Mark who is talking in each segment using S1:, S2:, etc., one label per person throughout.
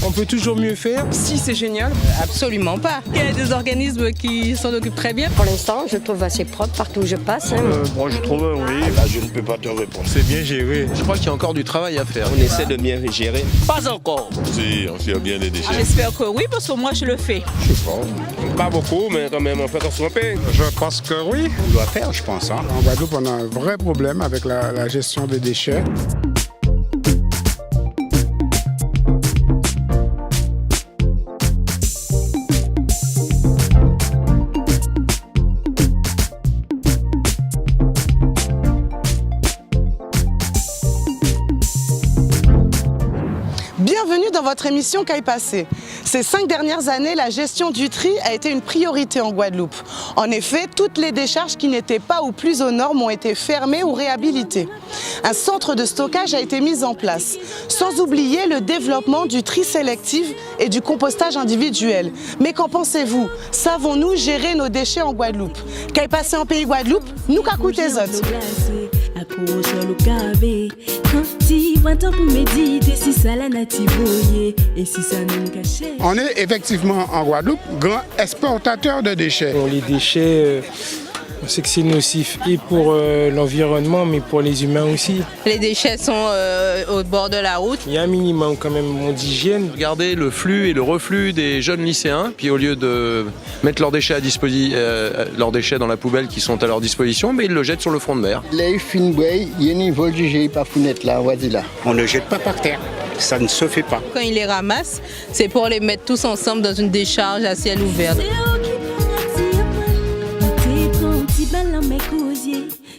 S1: On peut toujours mieux faire.
S2: Si, c'est génial.
S3: Absolument pas. Il y a des organismes qui s'en occupent très bien.
S4: Pour l'instant, je trouve assez propre partout où je passe.
S5: Moi, je trouve oui.
S6: Là, je ne peux pas te répondre.
S1: C'est bien géré.
S7: Je crois qu'il y a encore du travail à faire.
S6: On essaie de bien gérer. Pas encore.
S5: Si, on fait bien les déchets.
S3: J'espère que oui, parce que moi je le fais.
S5: Je pense. Pas beaucoup, mais quand même, on fait attention un peu.
S1: Je pense que oui.
S6: On doit faire, je pense. Hein.
S8: En Guadeloupe, on a un vrai problème avec la gestion des déchets.
S2: Bienvenue dans votre émission Qu'aille passer. Ces 5 dernières années, la gestion du tri a été une priorité en Guadeloupe. En effet, toutes les décharges qui n'étaient pas ou plus aux normes ont été fermées ou réhabilitées. Un centre de stockage a été mis en place, sans oublier le développement du tri sélectif et du compostage individuel. Mais qu'en pensez-vous? Savons-nous gérer nos déchets en Guadeloupe? Qu'aille passer en pays Guadeloupe? Nous qu'à coûter les autres.
S8: On est effectivement en Guadeloupe grand exportateur de déchets.
S1: Pour les déchets, on sait que c'est nocif et pour l'environnement, mais pour les humains aussi.
S3: Les déchets sont au bord de la route.
S1: Il y a un minimum quand même d'hygiène.
S7: Regardez le flux et le reflux des jeunes lycéens, puis au lieu de mettre leurs déchets leurs déchets dans la poubelle qui sont à leur disposition, mais ils le jettent sur le front de mer.
S6: Les fins il y a un niveau de pas fenêtre là, voici là. On ne jette pas par terre. Ça ne se fait pas.
S3: Quand ils les ramassent, c'est pour les mettre tous ensemble dans une décharge à ciel ouvert.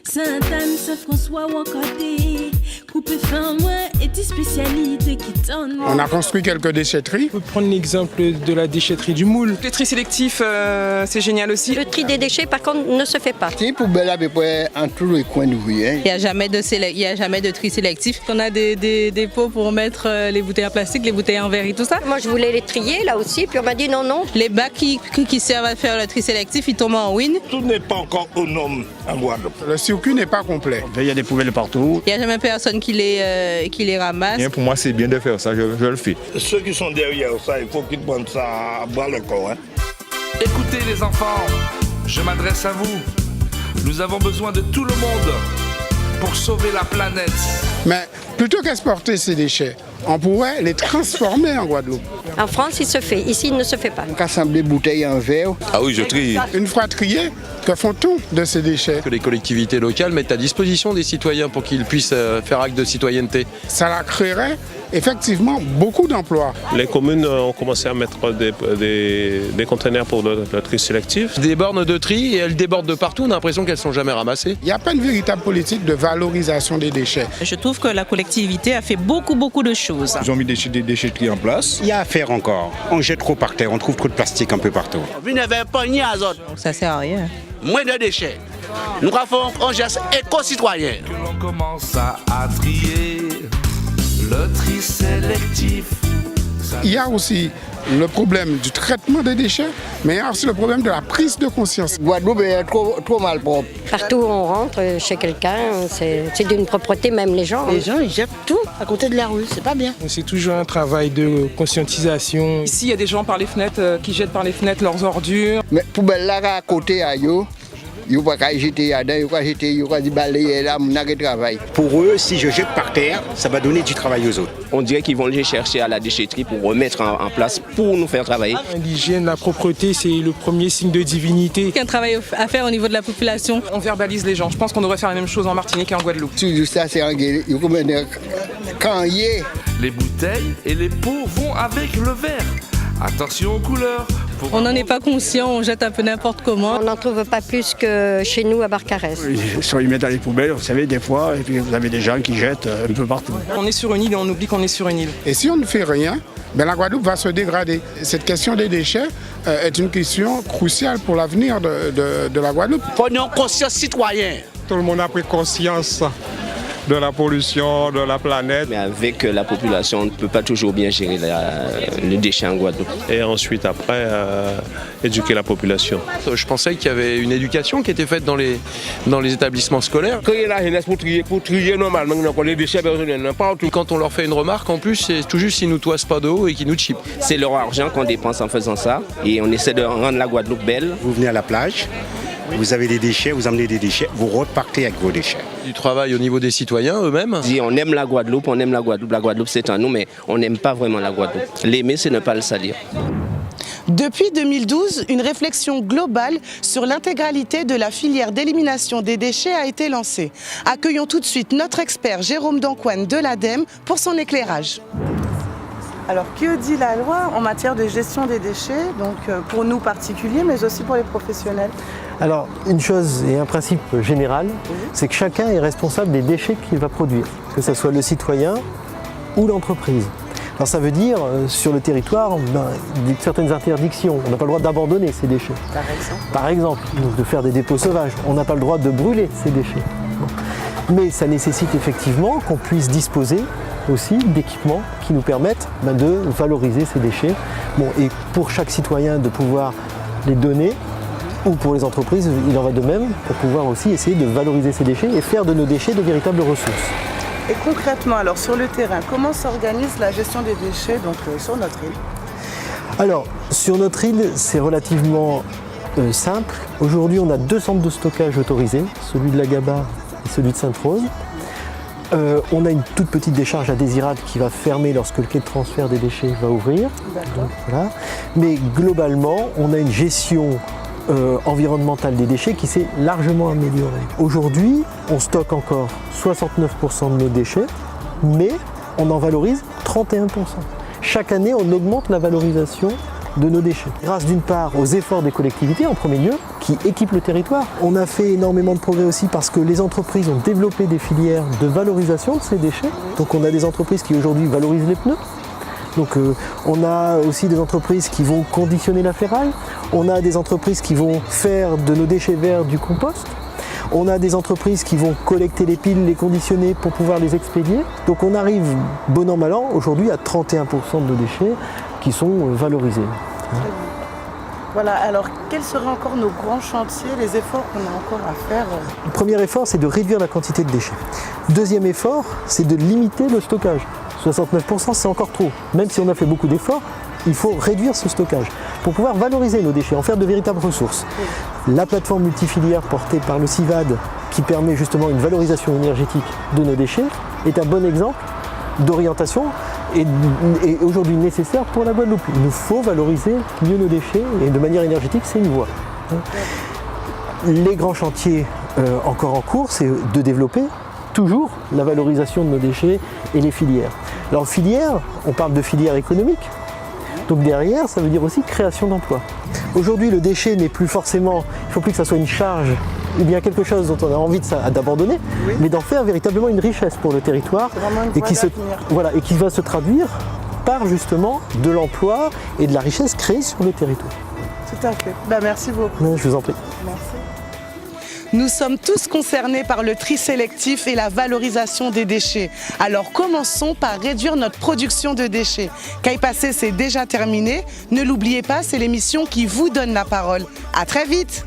S9: Sainte-Anne, Saint-François ou encore des coupes fin moi et des spécialités qui tournent.
S8: On a construit quelques déchetteries.
S1: On peut prendre l'exemple de la déchetterie du Moule.
S2: Le tri sélectif, c'est génial aussi.
S4: Le tri des déchets, par contre, ne se fait pas.
S6: Ces poubelles à peu près en tous les coins de rue.
S3: Il n'y a jamais de tri sélectif. On a des pots pour mettre les bouteilles en plastique, les bouteilles en verre et tout ça.
S4: Moi, je voulais les trier là aussi, puis on m'a dit non, non.
S3: Les bacs qui servent à faire le tri sélectif, ils tombent en ruine.
S6: Tout n'est pas encore aux normes en Guadeloupe.
S8: Le circuit n'est pas complet.
S6: Il y a des poubelles partout.
S3: Il n'y a jamais personne qui les ramasse.
S5: Pour moi, c'est bien de faire ça, je le fais.
S6: Ceux qui sont derrière ça, il faut qu'ils prennent ça à bras le corps. Hein.
S10: Écoutez les enfants, je m'adresse à vous. Nous avons besoin de tout le monde pour sauver la planète.
S8: Mais plutôt qu'exporter ces déchets, on pourrait les transformer en Guadeloupe.
S4: En France, il se fait. Ici, il ne se fait pas.
S6: On assemble des bouteilles en verre.
S5: Ah oui, je trie.
S8: Une fois triés, que font-on de ces déchets?
S7: Que les collectivités locales mettent à disposition des citoyens pour qu'ils puissent faire acte de citoyenneté.
S8: Ça la créerait effectivement beaucoup d'emplois.
S11: Les communes ont commencé à mettre des conteneurs pour le tri sélectif.
S7: Des bornes de tri et elles débordent de partout, on a l'impression qu'elles ne sont jamais ramassées.
S8: Il n'y a pas une véritable politique de valorisation des déchets.
S3: Je trouve que la collectivité a fait beaucoup de choses.
S5: Ils ont mis des déchetteries en place.
S6: Il y a à faire encore. On jette trop par terre, on trouve trop de plastique un peu partout.
S12: Vous n'avez pas ni azote.
S3: Ça sert à rien.
S12: Moins de déchets. Nous avons un geste éco-citoyen.
S10: Que l'on commence à trier le tri sélectif.
S8: Il y a aussi le problème du traitement des déchets, mais il y a aussi le problème de la prise de conscience.
S6: Guadeloupe est trop mal propre.
S4: Partout où on rentre chez quelqu'un, c'est d'une propreté, même les gens.
S3: Les gens, ils jettent tout à côté de la rue, c'est pas bien.
S1: C'est toujours un travail de conscientisation.
S2: Ici, il y a des gens par les fenêtres qui jettent par les fenêtres leurs ordures.
S6: Mais poubelle là à côté à yo. Il ne faut pas jeter là-dedans, il ne faut pas balayer là, on a un travail. Pour eux, si je jette par terre, ça va donner du travail aux autres.
S12: On dirait qu'ils vont les chercher à la déchetterie pour remettre en place, pour nous faire travailler.
S1: L'hygiène, la propreté, c'est le premier signe de divinité.
S3: Il y a un travail à faire au niveau de la population.
S2: On verbalise les gens. Je pense qu'on devrait faire la même chose en Martinique et en Guadeloupe.
S6: Tout ça, c'est un gué. Il faut mettre quand il est.
S10: Les bouteilles et les pots vont avec le verre. Attention aux couleurs.
S3: On n'en est pas conscient, on jette un peu n'importe comment.
S4: On n'en trouve pas plus que chez nous à Barcarès.
S6: Soit ils mettent dans les poubelles, vous savez, des fois, et puis vous avez des gens qui jettent un peu partout.
S2: On est sur une île et on oublie qu'on est sur une île.
S8: Et si on ne fait rien, la Guadeloupe va se dégrader. Cette question des déchets est une question cruciale pour l'avenir de la Guadeloupe.
S12: Prenons conscience citoyenne.
S1: Tout le monde a pris conscience
S5: de la pollution, de la planète.
S12: Mais avec la population, on ne peut pas toujours bien gérer le déchet en Guadeloupe.
S11: Et ensuite, après, éduquer la population.
S7: Je pensais qu'il y avait une éducation qui était faite dans les établissements scolaires.
S5: Créer la jeunesse pour trier normalement les déchets personnels partout.
S7: Quand on leur fait une remarque, en plus, c'est tout juste qu'ils nous toisent pas d'eau et qu'ils nous chipent.
S12: C'est leur argent qu'on dépense en faisant ça et on essaie de rendre la Guadeloupe belle.
S6: Vous venez à la plage, vous avez des déchets, vous amenez des déchets, vous repartez avec vos déchets.
S7: Du travail au niveau des citoyens eux-mêmes.
S12: On aime la Guadeloupe, la Guadeloupe c'est à nous, mais on n'aime pas vraiment la Guadeloupe. L'aimer, c'est ne pas le salir.
S2: Depuis 2012, une réflexion globale sur l'intégralité de la filière d'élimination des déchets a été lancée. Accueillons tout de suite notre expert Jérôme Dancoine de l'ADEME pour son éclairage. Alors, que dit la loi en matière de gestion des déchets, donc pour nous particuliers, mais aussi pour les professionnels?
S13: Alors, une chose et un principe général, c'est que chacun est responsable des déchets qu'il va produire, que ce soit le citoyen ou l'entreprise. Alors ça veut dire, sur le territoire, certaines interdictions. On n'a pas le droit d'abandonner ces déchets. Par exemple, donc de faire des dépôts sauvages. On n'a pas le droit de brûler ces déchets. Mais ça nécessite effectivement qu'on puisse disposer aussi d'équipements qui nous permettent de valoriser ces déchets. Et pour chaque citoyen de pouvoir les donner, ou pour les entreprises, il en va de même, pour pouvoir aussi essayer de valoriser ces déchets et faire de nos déchets de véritables ressources.
S2: Et concrètement, alors sur le terrain, comment s'organise la gestion des déchets sur notre île?
S13: Alors, sur notre île, c'est relativement simple. Aujourd'hui, on a 2 centres de stockage autorisés, celui de la Gaba et celui de Sainte-Rose. On a une toute petite décharge à Désirade qui va fermer lorsque le quai de transfert des déchets va ouvrir. Donc, voilà. Mais globalement, on a une gestion environnementale des déchets qui s'est largement améliorée. Aujourd'hui, on stocke encore 69% de nos déchets, mais on en valorise 31%. Chaque année, on augmente la valorisation de nos déchets. Grâce d'une part aux efforts des collectivités en premier lieu, qui équipent le territoire. On a fait énormément de progrès aussi parce que les entreprises ont développé des filières de valorisation de ces déchets. Donc on a des entreprises qui aujourd'hui valorisent les pneus. Donc on a aussi des entreprises qui vont conditionner la ferraille. On a des entreprises qui vont faire de nos déchets verts du compost. On a des entreprises qui vont collecter les piles, les conditionner pour pouvoir les expédier. Donc on arrive, bon an mal an, aujourd'hui à 31% de nos déchets qui sont valorisés.
S2: Voilà, alors quels seraient encore nos grands chantiers, les efforts qu'on a encore à faire?
S13: Le premier effort, c'est de réduire la quantité de déchets. Deuxième effort, c'est de limiter le stockage. 69%, c'est encore trop. Même si on a fait beaucoup d'efforts, il faut réduire ce stockage pour pouvoir valoriser nos déchets, en faire de véritables ressources. La plateforme multifilière portée par le CIVAD, qui permet justement une valorisation énergétique de nos déchets, est un bon exemple d'orientation et aujourd'hui nécessaire pour la Guadeloupe. Il nous faut valoriser mieux nos déchets et de manière énergétique, c'est une voie. Les grands chantiers encore en cours, c'est de développer toujours la valorisation de nos déchets et les filières. Alors filière, on parle de filière économique, donc derrière ça veut dire aussi création d'emplois. Aujourd'hui le déchet n'est plus forcément, il ne faut plus que ça soit une charge ou bien quelque chose dont on a envie d'abandonner, mais d'en faire véritablement une richesse pour le territoire et qui va se traduire par justement de l'emploi et de la richesse créée sur le territoire.
S2: Tout à fait. Merci beaucoup.
S13: Je vous en prie.
S2: Merci. Nous sommes tous concernés par le tri sélectif et la valorisation des déchets. Alors commençons par réduire notre production de déchets. Qu'aille passer, c'est déjà terminé. Ne l'oubliez pas, c'est l'émission qui vous donne la parole. À très vite.